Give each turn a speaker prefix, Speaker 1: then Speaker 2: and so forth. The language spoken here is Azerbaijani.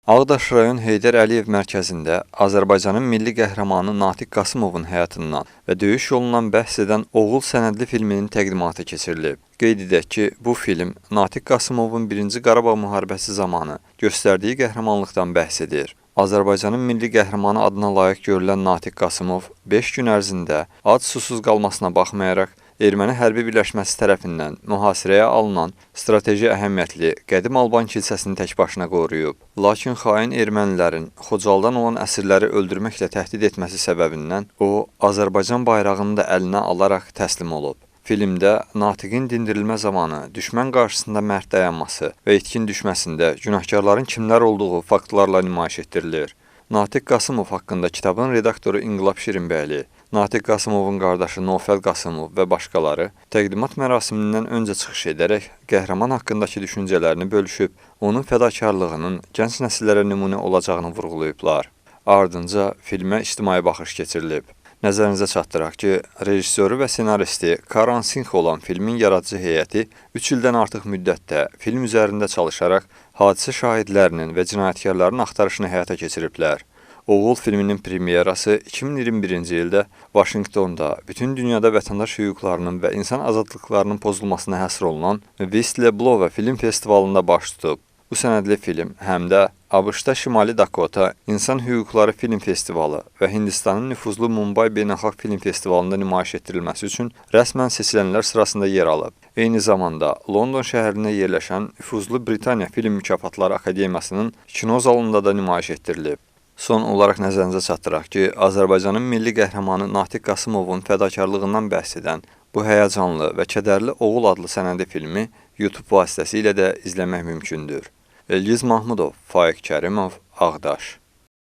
Speaker 1: Ağdaş rayon Heydər Əliyev mərkəzində Azərbaycanın milli qəhrəmanı Natiq Qasımovun həyatından və döyüş yolundan bəhs edən Oğul sənədli filminin təqdimatı keçirilib. Qeyd edək ki, bu film Natiq Qasımovun 1-ci Qarabağ müharibəsi zamanı göstərdiyi qəhrəmanlıqdan bəhs edir. Azərbaycanın milli qəhrəmanı adına layiq görülən Natiq Qasımov 5 gün ərzində ac susuz qalmasına baxmayaraq, Erməni hərbi birləşməsi tərəfindən mühasirəyə alınan strateji əhəmiyyətli Qədim Alban kilsəsini təkbaşına qoruyub. Lakin xain ermənilərin Xocaldan olan əsirləri öldürməklə təhdid etməsi səbəbindən o, Azərbaycan bayrağını da əlinə alaraq təslim olub. Filmdə Natiqin dindirilmə zamanı düşmən qarşısında mərd dayanması və itkin düşməsində günahkarların kimlər olduğu faktlarla nümayiş etdirilir. Natiq Qasımov haqqında kitabın redaktoru İnqilab Şirinbəyli, Natiq Qasımovun qardaşı Nofəl Qasımov və başqaları təqdimat mərasimindən öncə çıxış edərək qəhrəman haqqındakı düşüncələrini bölüşüb, onun fədakarlığının gənc nəsillərə nümunə olacağını vurğulayıblar. Ardınca filmə ictimai baxış keçirilib. Nəzərinizə çatdıraq ki, rejissoru və senaristi Karan Sinx olan filmin yaradıcı heyəti 3 ildən artıq müddətdə film üzərində çalışaraq hadisə şahidlərinin və cinayətkarların axtarışını həyata keçiriblər. Oğul filminin premyerası 2021-ci ildə Vaşinqtonda bütün dünyada vətəndaş hüquqlarının və insan azadlıqlarının pozulmasına həsr olunan Whistler Blower film festivalında baş tutub. Bu sənədli film həm də ABŞ-da Şimali Dakota İnsan Hüquqları Film Festivalı və Hindistanın nüfuzlu Mumbai Beynəlxalq Film Festivalında nümayiş etdirilməsi üçün rəsmən seçilənlər sırasında yer alıb. Eyni zamanda London şəhərində yerləşən nüfuzlu Britaniya Film Mükafatları Akademiyasının kino zalında da nümayiş etdirilib. Son olaraq nəzərinizə çatdıraq ki, Azərbaycanın milli qəhrəmanı Natiq Qasımovun fədakarlığından bəhs edən bu həyəcanlı və kədərli Oğul adlı sənədli filmi YouTube vasitəsilə də izləmək mümkündür. Elgiz Mahmudov, Faiq Kərimov, Ağdaş.